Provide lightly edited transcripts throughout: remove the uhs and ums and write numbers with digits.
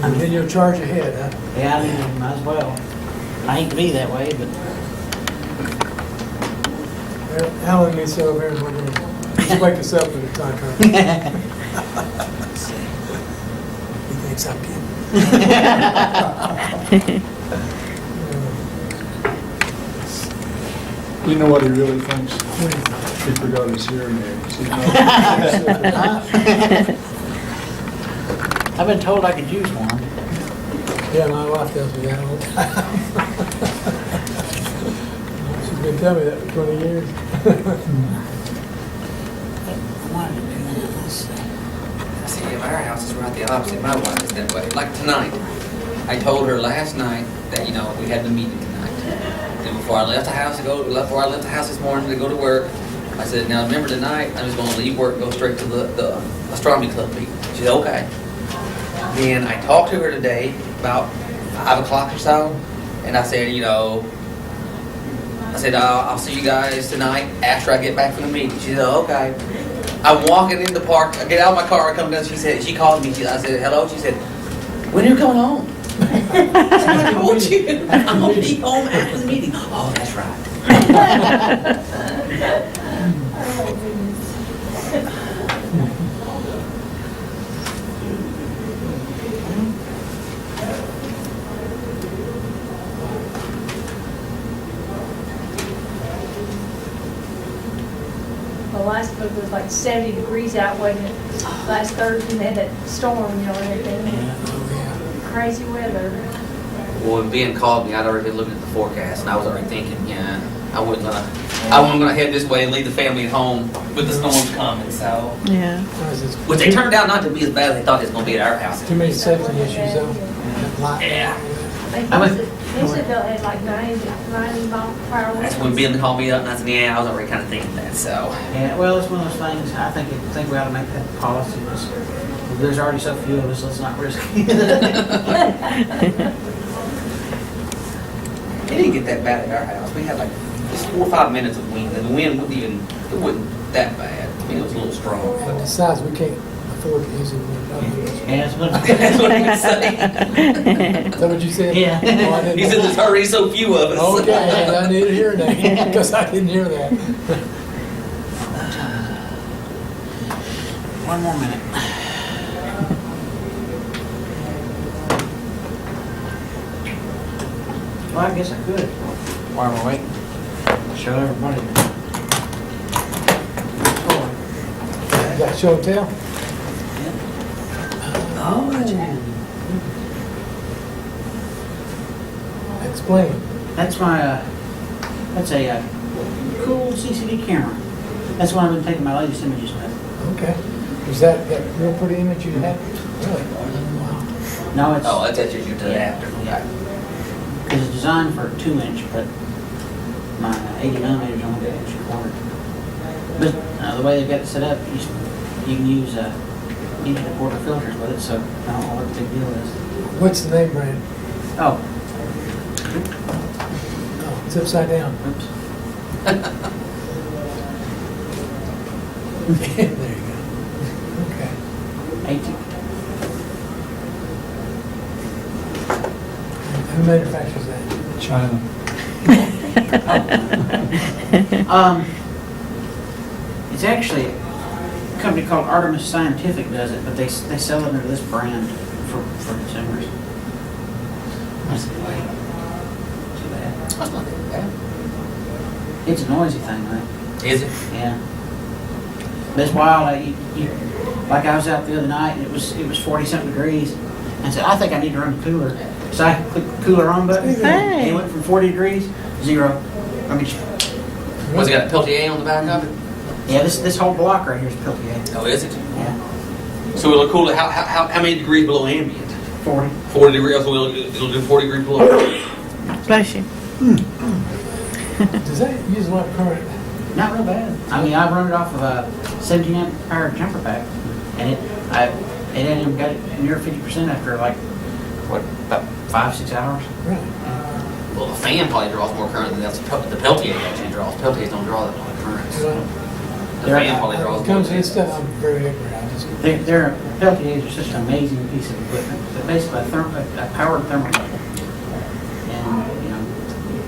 And then you'll charge ahead, huh? Yeah, I mean, might as well. I hate to be that way, but Well, Alan needs to over here and we're gonna just wake us up at a time. He thinks I'm kidding. You know what he really thinks? What do you think? He forgot his hearing aids. You know? I've been told I could use one. Yeah, my wife tells me that all the time. She's been telling me that for 20 years. See, if our house is right the opposite, my wife is that way. Like tonight, I told her last night that, you know, we had the meeting tonight. And before I left the house before I left the house this morning to go to work, I said, now remember tonight, I'm just gonna leave work and go straight to the astronomy club meeting. She said, okay. Then I talked to her today about 5 o'clock or so, and I said, you know, I'll see you guys tonight after I get back from the meeting. She said, oh, okay. I'm walking in the park. I get out of my car. I come down. She called me. I said, hello. She said, when are you coming home? I said, I told you. I'm going to be home after the meeting. Oh, that's right. The last book was like 70 degrees out, wasn't it? Last Thursday, and they had that storm, you know, and everything. Crazy weather. Well, when Ben called me, I'd already been looking at the forecast, and I was already thinking, yeah, I wasn't gonna head this way and leave the family at home with the storms coming. So, Yeah. which they turned out not to be as bad as they thought it was gonna be at our house. Too many safety issues though. Yeah. They said they'll have like 90 mile per hour. That's when Ben called me up, and I said, yeah, I was already kind of thinking that. So, Yeah, well, it's one of those things, I think we ought to make that policy. There's already so few of us, let's not risk it. it didn't get that bad at our house. We had like just 4 or 5 minutes of wind, and the wind wasn't that bad. I mean, it was a little strong. And But besides, we can't afford to use it. Yeah, it's what- that's what he was saying. Is that what you said? Yeah. Oh, I didn't He know. said there's already so few of us. Okay, and I need a hearing aid because I didn't hear that. One more minute. Well, I guess I could, while we're waiting, show everybody. You got show and tell? Oh, Explain. That's that's a cool CCD camera. That's what I've been taking my latest images with. Okay. Was that real pretty image you had? Really? Wow. No, it's, Oh, that's just your adapter. yeah. Because it's designed for a 2-inch, but my 80 millimeters only got 1.25 inch. But the way they've got it set up, you can use inch and a quarter filters with it, so I don't know what the big deal is. What's the name brand? Oh, Oh, it's upside down. oops. There you go. Okay. 18. Who manufactures that? China. It's actually a company called Artemis Scientific does it, but they sell it under this brand for consumers. That's too bad. That's not that bad. It's a noisy thing, right? Is it? Yeah. But it's wild. Like I was out the other night and it was 40-something degrees. And I said, I think I need to run the cooler. So I clicked the cooler on button. Hey. And it went from 40 degrees, 0. I mean, Was it got a Peltier on the back of it? yeah, this whole block right here is Peltier. Oh, is it? Yeah, So it'll cool it. How many degrees below ambient? 40. 40 degrees. So it'll do 40 degrees below. Bless you. Does that use a lot of current? Not real bad. I mean, I run it off of a 17 amp power jumper pack, and it hadn't even got it near 50% after like about 5-6 hours. Really? Well, the fan probably draws more current than that's the Peltier actually draws. Peltiers don't draw that much current. So. The fan probably When draws it comes to more this stuff, I'm very ignorant. I just. They're Peltiers are such an amazing piece of equipment. They're basically a powered thermocouple. And, you know,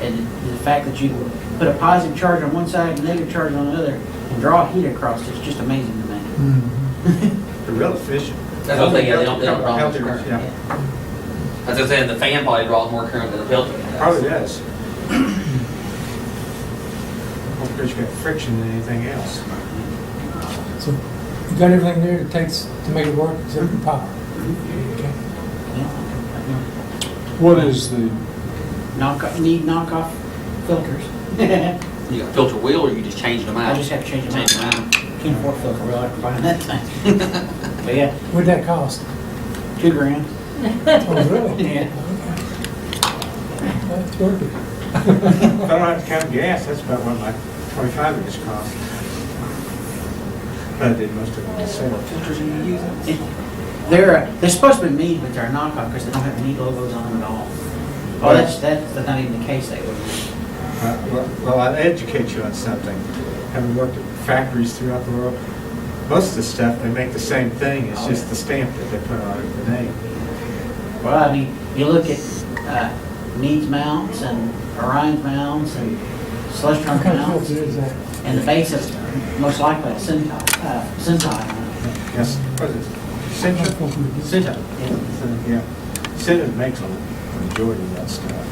and the fact that you can put a positive charge on one side and a negative charge on the other and draw heat across it's just amazing to me. They're real efficient. That's what I'm saying, yeah, they don't draw much Healthy, current. yeah. That's what I'm saying, the fan probably draws more current than the Peltier does. Probably does. Because you got friction than anything else. So you got everything there it takes to make it work except for power. Okay. What is the, Need knockoff filters. You got a filter wheel, or you just changed them out? I just have to change them out. Can't afford filter wheel after buying that thing. But yeah, What'd that cost? $2,000. Oh, really? Yeah. That's worth it. if I don't have to count gas, that's about what my 25 inch cost. But I did most of it myself. What filters are you using? They're supposed to be mead, but they're a knockoff because they don't have any logos on them at all. Oh, that's not even the case they would use. Well, I'll educate you on something. Having worked at factories throughout the world, most of the stuff, they make the same thing. It's just the stamp that they put on it, the name. Well, I mean, you look at Mead's mounts and Orion's mounts and Celestron What kind of mounts, filter is that? and the base of most likely a Sentai. Yes, what is it? Sinta? Sentai. Yeah. Sinta makes a majority of that stuff.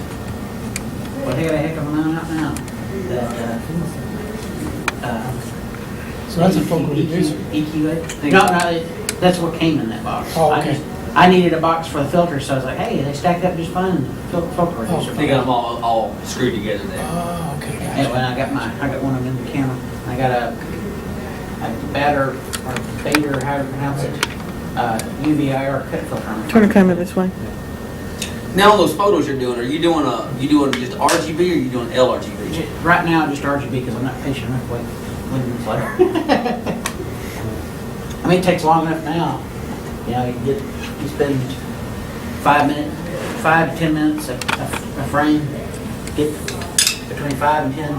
Well, they got a heck of a mount out now. So that's a focal reducer. EQA? No, that's what came in that box. Oh, okay. I needed a box for the filter, so I was like, hey, they stacked up just fine. Focal reducer. They got them all screwed together there. Oh, okay, And gotcha. when I got one of them in the camera. I got a batter or bader, however you pronounce it, UVIR cut filter. on it. Turn the camera this way. Now, on those photos you're doing, are you doing just RGB, or are you doing LRGB? Right now, just RGB because I'm not patient enough to wait minutes later. I mean, it takes long enough now. You know, you spend 5 to 10 minutes a frame, get between 5 and 10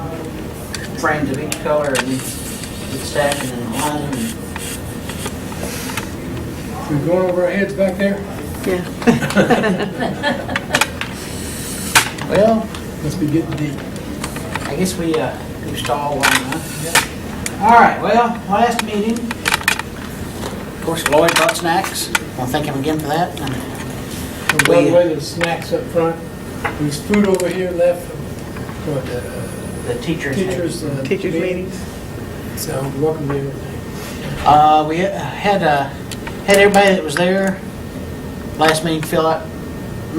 frames of each color, and get stacking and lining. We're going over our heads back there? Yeah. Well, Must be getting deep. I guess we've stalled long enough. All right, well, last meeting, of course, Lloyd brought snacks. I want to thank him again for that. And And by the way, there's snacks up front. There's food over here left for the teachers. teachers. Teachers' meetings. So welcome to everything. We had everybody that was there last meeting fill out the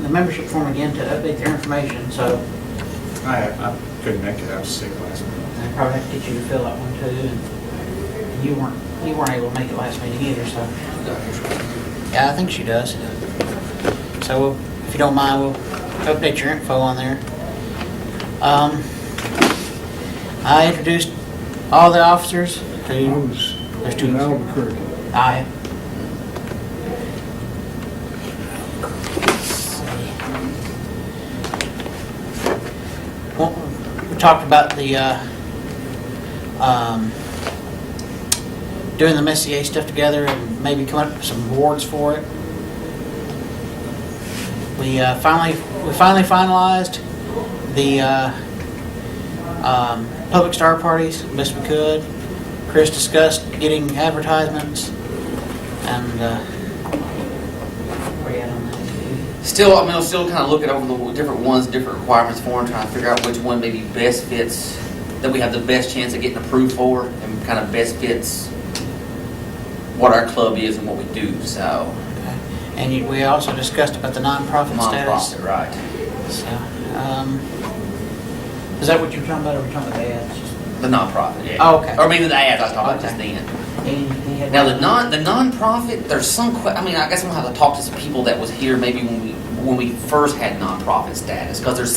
membership form again to update their information. So I couldn't make it. I was sick last week. I probably have to get you to fill out one too. And you weren't able to make it last meeting either. So yeah, I think she does. So if you don't mind, we'll update your info on there. I introduced all the officers to. There's two. in Albuquerque. Aye. Well, we talked about the doing the Messier stuff together and maybe coming up with some awards for it. We finally finalized the public star parties best we could. Chris discussed getting advertisements and where you at on that? Still, I mean, I'm still kind of looking over the different ones, different requirements for them, trying to figure out which one maybe best fits, that we have the best chance of getting approved for, and kind of best fits what our club is and what we do. So, Okay. And we also discussed about the nonprofit status. nonprofit, right? So, is that what you're talking about, or are we talking about the ads? The nonprofit, yeah. Oh, okay. Or I mean, the ads I was talking about just Okay. then. He had- Now the nonprofit, there's some. I mean, I guess I'm gonna have to talk to some people that was here maybe when we first had nonprofit status, because there's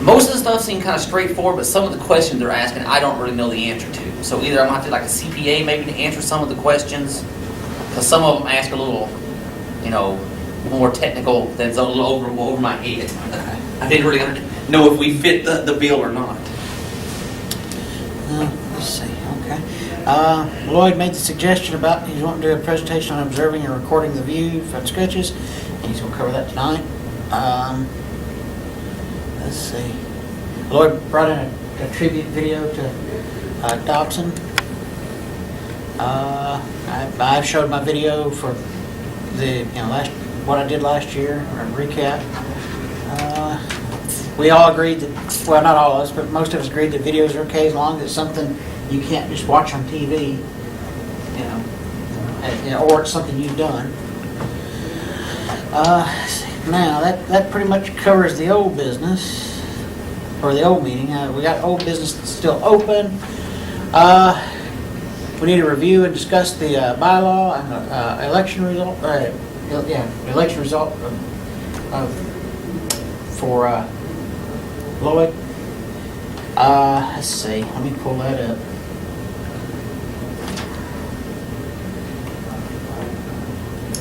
most of the stuff seemed kind of straightforward, but some of the questions they're asking I don't really know the answer to. So either I'm gonna have to like a CPA maybe to answer some of the questions, because some of them ask a little, more technical that's a little over my head. I didn't really know if we fit the bill or not. Let's see, okay. Lloyd made the suggestion about he's wanting to do a presentation on observing and recording the view from sketches. He's gonna cover that tonight. Let's see. Lloyd brought in a tribute video to Dobson. I've showed my video for the what I did last year, or recap. We all agreed that, well, not all of us, but most of us agreed that videos are okay as long as it's something you can't just watch on TV, or it's something you've done. Now, that pretty much covers the old business, or the old meeting. We got old business that's still open. We need to review and discuss the bylaw and election result. Election result for Lloyd. Let's see. Let me pull that up.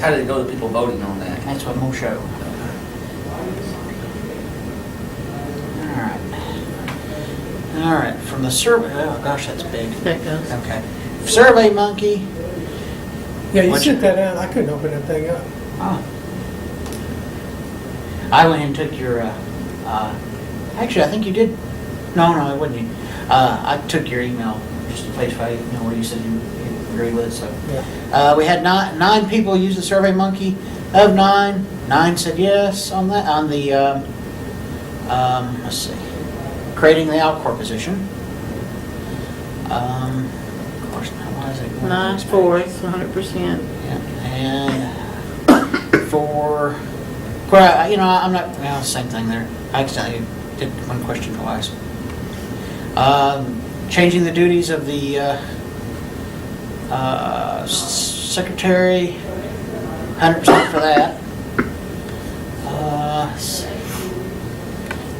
How did it go to people voting on that? That's what I'm gonna show. All right. From the survey. Oh gosh, that's big. That goes. Okay. Survey Monkey. Yeah, you What's sent that out, I couldn't open that thing up. Oh. I went and took your, actually, I think you did, no, it wasn't you. I took your email, just to face value, where you said you agreed with it, so. Yeah. We had nine people use the Survey Monkey. Of nine said yes on that, on the, let's see, creating the Alcor position. Of course, now why is it going to 9/4, 100%. Yeah, and for, I'm not, same thing there. I accidentally did one question twice. Changing the duties of the secretary, 100% for that.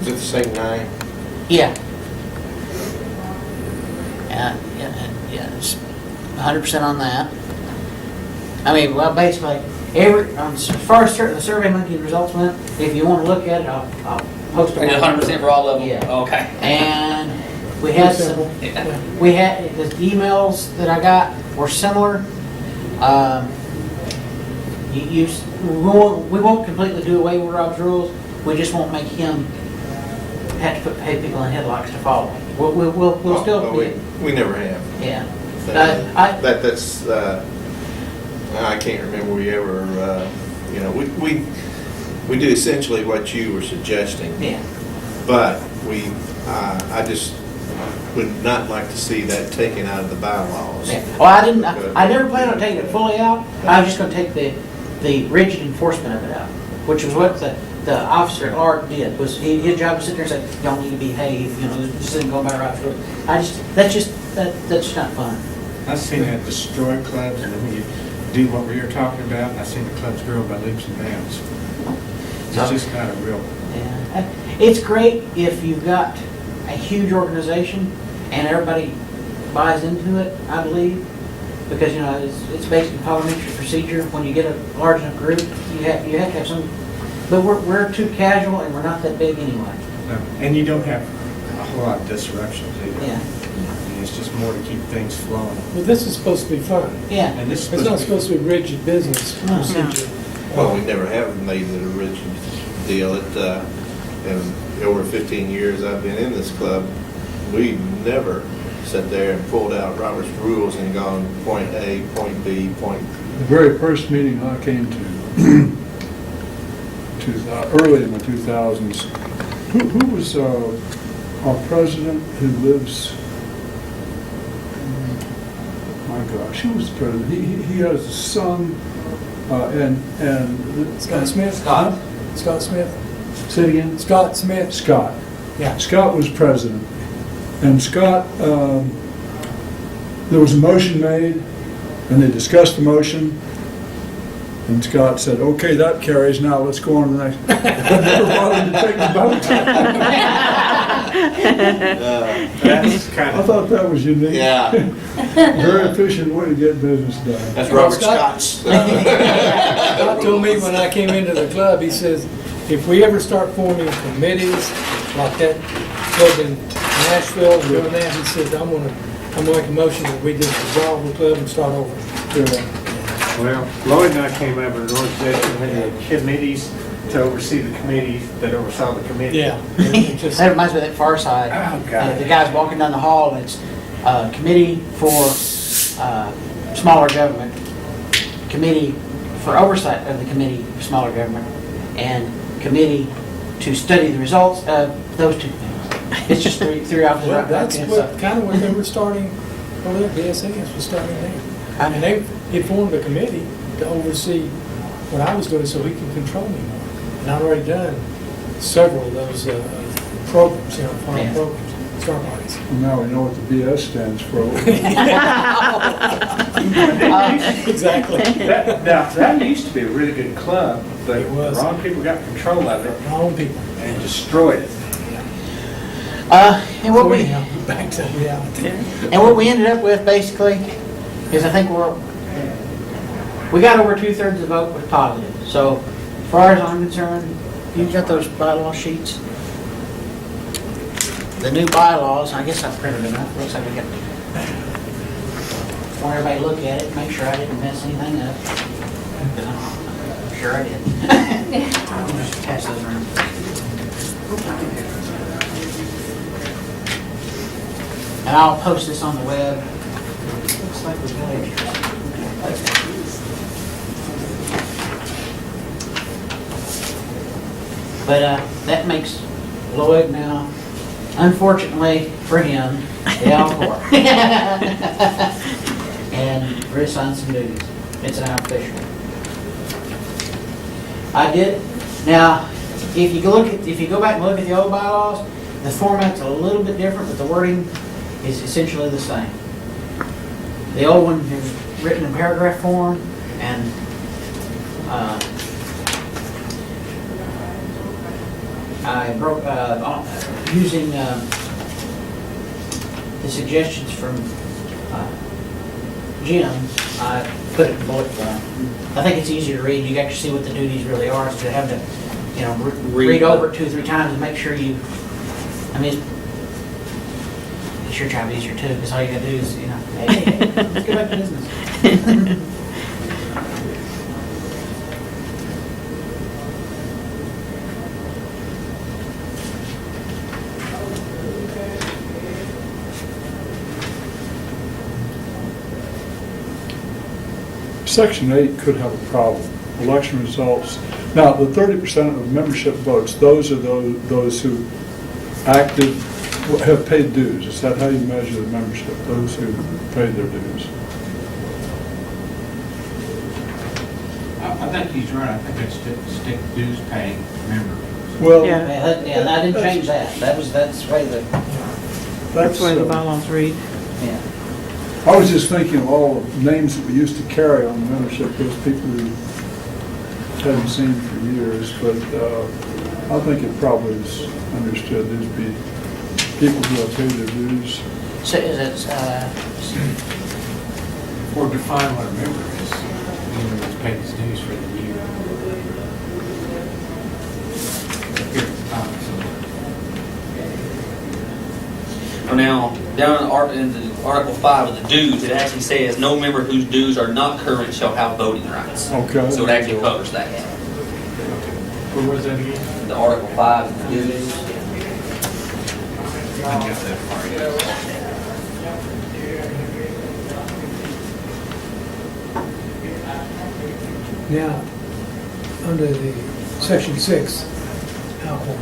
Is it the same nine? Yeah. It's 100% on that. I mean, well, basically, as far as the Survey Monkey results went, if you want to look at it, I'll post it. 100% for all of them? Yeah. Okay. And we had the emails that I got were similar. We won't completely do away with Rob's rules. We just won't make him have to pay people in headlocks to follow. We'll still be. We never have. Yeah. That's I can't remember we ever, we do essentially what you were suggesting. Yeah. But I just would not like to see that taken out of the bylaws. Yeah. Well, I never planned on taking it fully out. I was just going to take the rigid enforcement of it out, which was what the officer at large did. Was his job was sit there and say, "Y'all need to behave." This isn't going by right through. That's just not fun. I've seen that destroy clubs, and then when you do what we were talking about, and I've seen the clubs grow by leaps and bounds. It's just not a real. Yeah. It's great if you've got a huge organization and everybody buys into it, I believe, because it's basically parliamentary procedure. When you get a large enough group, you have to have some. But we're too casual and we're not that big anyway. No. And you don't have a whole lot of disruptions either. Yeah. It's just more to keep things flowing. Well, this is supposed to be fun. Yeah. And this It's not supposed to be rigid business No. procedure. Well, we never have made it a rigid deal. In over 15 years I've been in this club, we never sat there and pulled out Robert's rules and gone point A, point B, point. The very first meeting I came to, early in the 2000s, who was our president who lives, my gosh, who was the president? He has a son, and Scott Smith? Scott. Scott Smith? Say it again? Scott Smith? Scott. Yeah. Scott was president. And Scott, there was a motion made, and they discussed the motion, and Scott said, "Okay, that carries, now let's go on to the next." Never bothered to take the vote. That's kind I of. thought that was unique. Yeah, Very efficient way to get business done. that's Well, Robert Scott- Scott's. Scott told me when I came into the club, he says, if we ever start forming committees like that club in Nashville and doing that, he says, I'm gonna I'm gonna make a motion that we just dissolve the club and start over. Well, Lloyd and I came up with an organization, we had committees to oversee the committee that oversaw the committee. Yeah. It just- That reminds me of that Far Side. Oh, God. The guy's walking down the hall, and it's Committee for Smaller Government, Committee for Oversight of the Committee for Smaller Government, and Committee to study the results of those two things. It's just three options. Well, right that's there, what, kind of what they were starting, over there, BSAS was starting there. And they formed a committee to oversee what I was doing so he could control me more. And I've already done several of those programs, farm Yeah. programs, start parties. Now we know what the BS stands for. Exactly. Now, that used to be a really good club, but It was. the wrong people got control of it Wrong people. and destroyed it. And what So we anyhow, back to reality. ended up with basically is I think we got over 2/3 of the vote was positive. So as far as I'm concerned, you've got those bylaw sheets. The new bylaws, I guess I printed them out. Looks like we got. Want everybody to look at it, make sure I didn't mess anything up. 'Cause I'm sure I did. I'll just pass those around. And I'll post this on the web. Looks like we've got it. But that makes Lloyd now, unfortunately for him, the Alcor. And reassign some duties. It's now official. I did. Now, if you go back and look at the old bylaws, the format's a little bit different, but the wording is essentially the same. The old one is written in paragraph form, and I broke using the suggestions from Jim. I put it in bullet form. I think it's easier to read. You actually see what the duties really are instead of having to, read over it 2 or 3 times and make sure you. I mean, it's your job easier too, because all you gotta do is, hey, let's get back to business. Section 8 could have a problem. Election results. Now, the 30% of membership votes, those are those who acted, have paid dues. Is that how you measure the membership? Those who paid their dues? I think he's right. I think it's stick dues paying member. Well, Yeah. Yeah, I didn't change that. That's the way the, That's the way the bylaws read. yeah. I was just thinking of all the names that we used to carry on the membership, those people who hadn't seen for years, but I think it probably is understood there'd be people who have paid their dues. So is it, Or define what a member is. Anyone that's paid his dues for the year. Here, So now, down in the Article 5 of the dues, it actually says, no member whose dues are not current shall have voting rights. Okay. So it actually covers that. Where was that again? The Article 5 of the dues. I got that far yet. Now, under the section 6, Alcorn,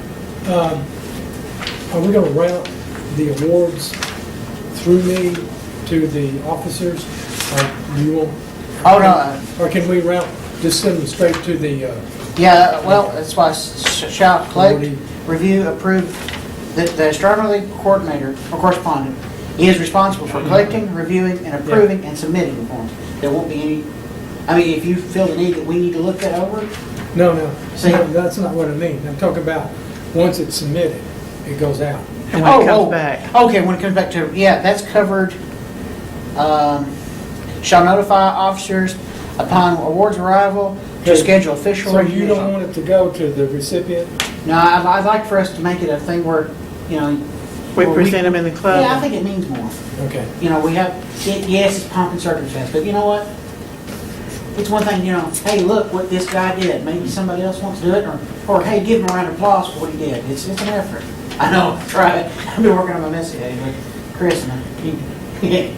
are we gonna route the awards through me to the officers? Or do you want? oh, no, Or can we route, just send them straight to the, yeah, well, that's why shall collect, review, approve, the external coordinator or correspondent, he is responsible for collecting, reviewing, and approving, and submitting the forms. There won't be any, I mean, if you feel the need that we need to look that over, no, See? that's not what I mean. I'm talking about, once it's submitted, it goes out. And when it comes back. Okay, when it comes back to, yeah, that's covered. Shall notify officers upon awards arrival to schedule official So you reviews. don't want it to go to the recipient? No, I'd like for us to make it a thing where, We present them in the club. Yeah, I think it means more. Okay. You know, we have, yes, it's pomp and circumstance, but you know what? It's one thing, you know, hey, look what this guy did. Maybe somebody else wants to do it, or hey, give him a round of applause for what he did. It's an effort. I know, try it. I've been working on my Messier with Chris, and he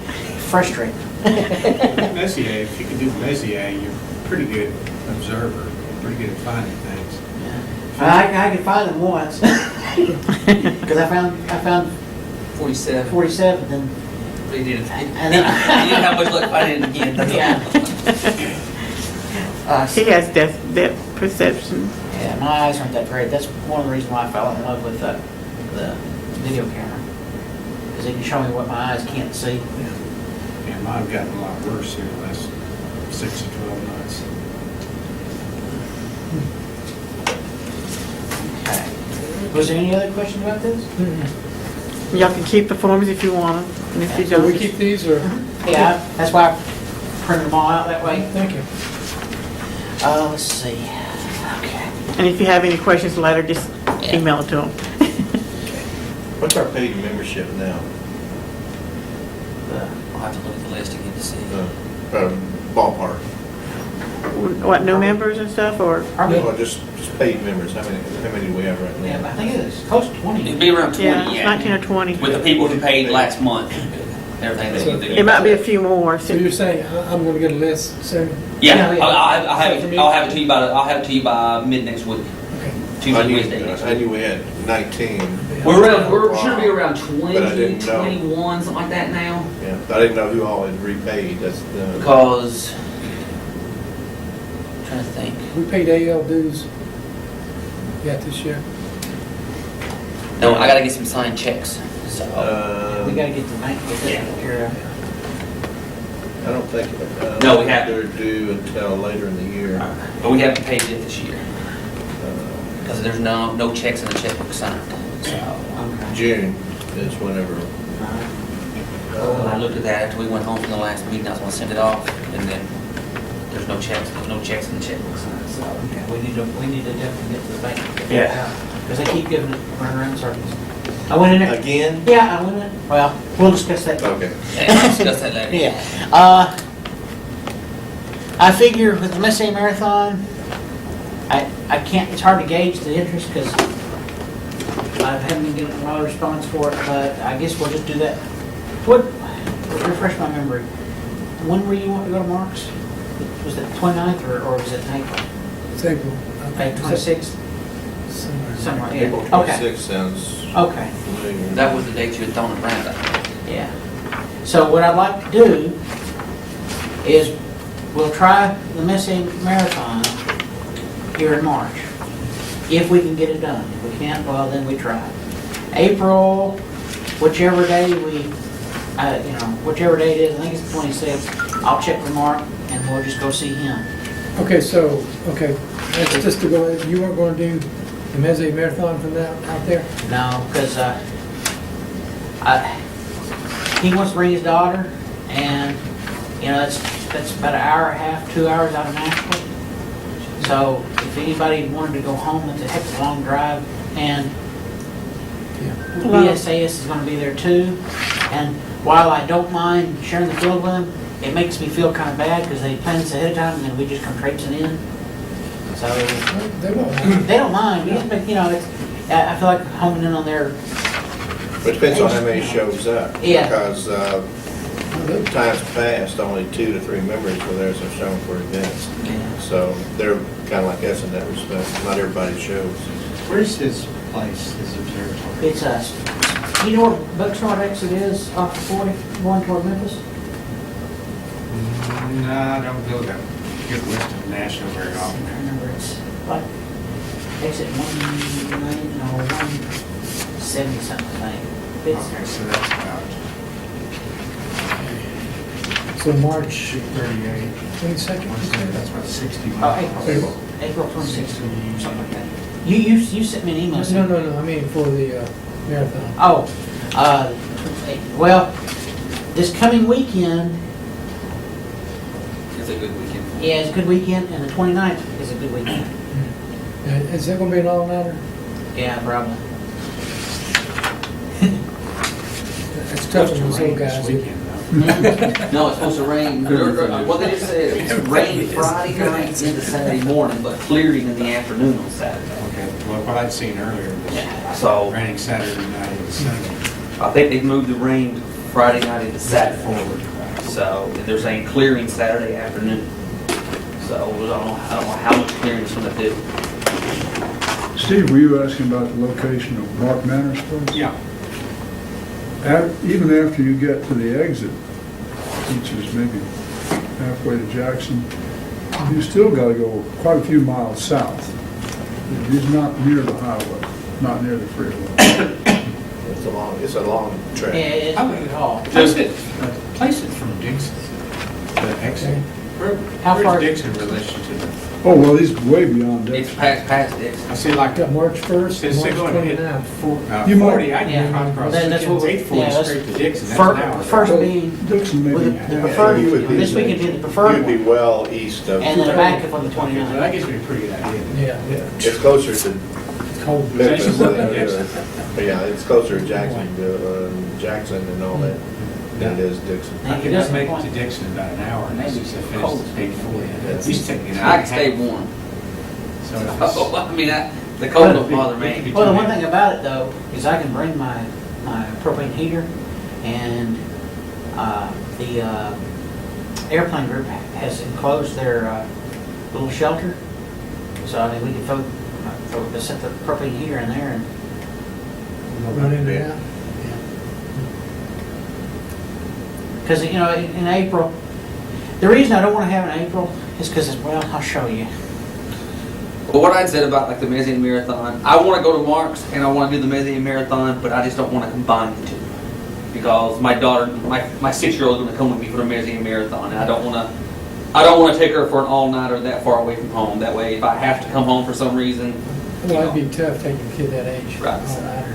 frustrating. Messier, if you can do Messier, you're a pretty good observer, pretty good at finding things. Yeah. I could find them once. Because I found 47. 47, then, But he didn't. And You then- didn't have much luck finding it again. That's yeah. He has depth perception. Yeah, my eyes aren't that great. That's one of the reasons why I fell in love with the video camera. Because it can show me what my eyes can't see. Yeah, mine have gotten a lot worse here the last 6 or 12 months. Okay. Was there any other questions about this? Y'all can keep the forms if you want them, and if you So don't, we just- keep these, or? Yeah, that's why I printed them all out that way. Thank you. Let's see. Okay. and if you have any questions later, just email it to them. What's our paid membership now? I'll have to look at the list again to see. Ballpark. What, new members and stuff, or? Or just paid members, how many do we have right Yeah, now? I think it's close to 20. It'd be around 20, Yeah, it's yeah. 19 or 20. With the people who paid last month, everything that It might be a few more. So you're saying I'm gonna get a list soon? Yeah, Yeah. I'll have it to you by mid next week. Okay. Tuesday, Wednesday next I week. knew we had 19. We're should be around But I 20, didn't know. 21, something like that now. Yeah, I didn't know who all had repaid, that's the. Because, I'm trying to think. We paid AL dues yet this year? No, I gotta get some signed checks, so. We gotta get the bank, get that taken care of. I don't think. No, we haven't. They're due until later in the year. But we haven't paid it this year, Uh, because there's no checks in the checkbook signed, so. Okay. June is whenever. I looked at that after we went home from the last meeting, I was gonna send it off, and then there's no checks in the checkbook signed, so. Okay, we need to definitely get to the bank. Yeah. Because they keep giving it, run around in circles. I went in there. Again? Yeah, I went in. Well, we'll discuss that. Okay. Yeah, we'll discuss that later. Yeah. I figure with the Messier Marathon, I can't, it's hard to gauge the interest because I haven't been getting a lot of response for it, but I guess we'll just do that. What, refresh my memory, when were you want to go to Mark's? Was it 29th or was it April? It's April. Like 26th? Somewhere, yeah. April Okay, 26th sounds okay. familiar. That was the date you had thrown around, I think. Yeah. So what I'd like to do is we'll try the Messier Marathon here in March, if we can get it done. If we can't, well, then we try. April, whichever day whichever day it is, I think it's the 26th, I'll check with Mark and we'll just go see him. Okay, that's just to go, you weren't gonna do the Messier Marathon from that out there? No, because he wants to bring his daughter, and that's about an hour and a half, 2 hours out of Nashville. So if anybody wanted to go home, it's a heck of a long drive, and BSAS is going to be there too. And while I don't mind sharing the field with them, it makes me feel kind of bad because they plan this ahead of time, and then we just come traipsing in. So They won't. they don't mind. We just make, I feel like homing in on their. But it depends on how many shows up. Yeah. Because times past, only 2 to 3 members were there, so shown for events. Yeah. So they're kind of like us in that respect. Not everybody shows. Where's his place, his observatory? It's us. You know where Buckshot exit is off the 40, going toward Memphis? No, I don't go that good west of Nashville very I often. can't remember, it's like exit 190 or 170 something, I think. Okay, It's, so that's about So March 38. 22nd? That's about 60 oh, miles. April 26th, something like that. You sent me an email. No, I mean for the marathon. Oh, well, this coming weekend, It's a good weekend. yeah, it's a good weekend, and the 29th is a good weekend. Is that gonna be an all-nighter? Yeah, probably. It's tough on those old guys. This weekend, though. No, it's supposed to rain, what they just said, it's rain Friday night into Saturday morning, but clearing in the afternoon on Saturday. Okay, well, what I'd seen earlier was So, raining Saturday night and Sunday. I think they've moved the rain Friday night into Saturday forward. So, they're saying clearing Saturday afternoon. So, I don't know how much clearing it's gonna do. Steve, were you asking about the location of Mark Manor's place? Yeah. Even after you get to the exit, which is maybe halfway to Jackson, you still got to go quite a few miles south. He's not near the highway, not near the freeway. It's a long trek. Yeah, it's a pretty haul. Place it from Dixon, the exit. How far- Where's Dixon in relation to the, Oh, well, he's way beyond It's that. past this. I see like, Got March 1st and since they're March going to hit 29th. You might- 40, I Yeah. can cross. That's what we- 840 yeah, that's- straight to Dixon, that's an hour. First being, Dixon with maybe. the preferred, you would be- this week it'd be the preferred You'd be one. well east of, And then back up on the Okay, so 29th. that gives me a pretty good idea. Yeah, it's closer to it's cold. Memphis. Jackson, Yeah, it's closer to Jackson and all that than it is Dixon. I could just make it to Dixon in about an hour, and that's just if Cold. it's 840. At least take me an hour. I can stay warm. So if it's- Oh, I mean, the cold don't bother It me. could be Well, the one 2 thing about it though, is I can bring my propane heater and the airplane group has enclosed their little shelter. So I mean, we could just set the propane heater in there and Run in and out. because, you know, in April, the reason I don't want to have it in April is because, well, I'll show you. But what I said about like the Mezzanine Marathon, I want to go to Mark's and I want to do the Mezzanine Marathon, but I just don't want to combine the two. Because my daughter, my 6-year-old is going to come with me for the Mezzanine Marathon, and I don't want to take her for an all-nighter that far away from home. That way, if I have to come home for some reason, Well, it'd be tough taking a kid that age. Right. All nighter.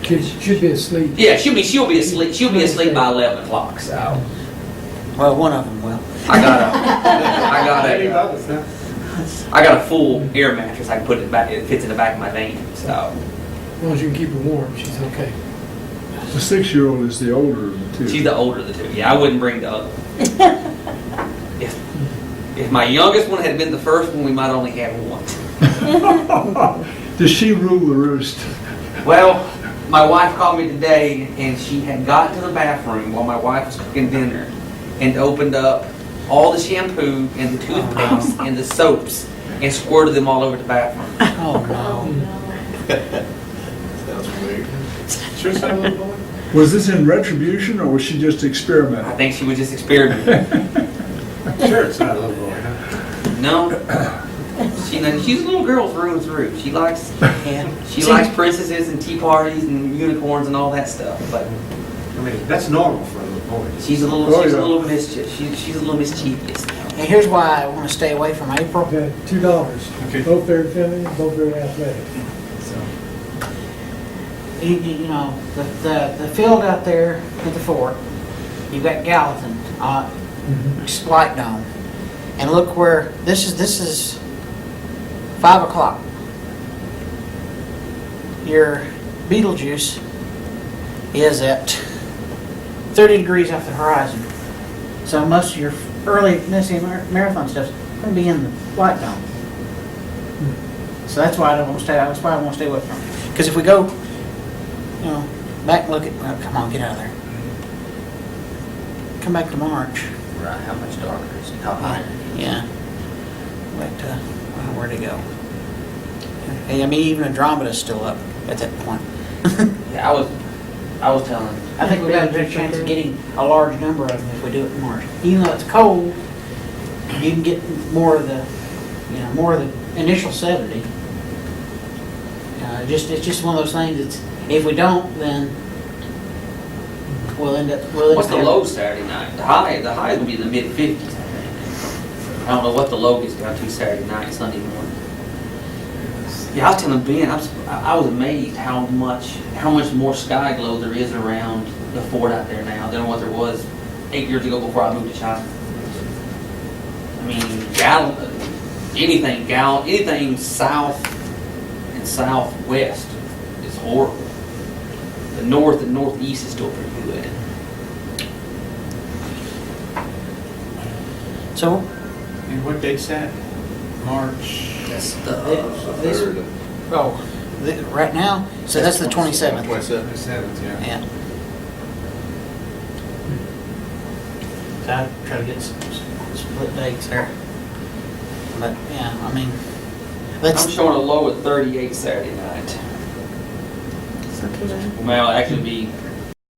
Kid should be asleep. yeah, she'll be asleep. She'll be asleep by 11 o'clock. So Well, one of them will. I got a full air mattress. I can put it back. It fits in the back of my van. So As long as you can keep her warm, she's okay. The 6-year-old is the older of the two. she's the older of the two. Yeah, I wouldn't bring the other one. If my youngest one had been the first one, we might only have one. Does she rule the roost? Well, my wife called me today, and she had gotten to the bathroom while my wife was cooking dinner, and opened up all the shampoo and the toothpaste and the soaps, and squirted them all over the bathroom. Oh, no. Sounds familiar. Sure, son, little boy? Was this in retribution, or was she just I experimenting? think she was just experimenting. Sure, it's not a little boy, huh? No, she's a little girl through and through. She likes Yeah. princesses and tea parties and unicorns and all that stuff. But I mean, that's normal for a little boy. she's a little Oh, yeah. mischievous. She's a little mischievous. And here's why I want to stay away from April. Okay, $2. Okay. Both very feminine, both very athletic. So, You know, the field out there at the fort, you've got Gallatin, Splight Dome. And look where, this is 5 o'clock. Your Beetlejuice is at 30 degrees off the horizon. So most of your early Mississippi Marathon stuff's going to be in the Splight Dome. So that's why I don't want to stay. That's why I want to stay away from it. Because if we go, you know, back and look at, well, come on, get out of there. Come back to March. Right? How much darker is it? How high? Yeah. Back to, well, where'd it go? Hey, I mean, even Andromeda's still up at that point. Yeah, I was telling. I think we've got a better chance of getting a large number of them if we do it in March. Even though it's cold, you can get more of the, more of the initial 70. It's just one of those things. It's if we don't, then we'll end up. What's the low Saturday night? The high will be in the mid 50s. I think. I don't know what the low gets down to Saturday night, Sunday morning. Yeah, I was telling Ben, I was amazed how much more sky glow there is around the fort out there now than what there was 8 years ago before I moved to China. I mean, anything south and southwest is horrible. The north and northeast is still pretty good. So, And what date's that? March? That's the, this, Third. oh, right now, so that's the 27th. 27th. 27th, yeah. Yeah. So I try to get some split dates there. But, yeah, I mean, I'm let's, showing a low at 38 Saturday night. It's not too bad. Well, actually be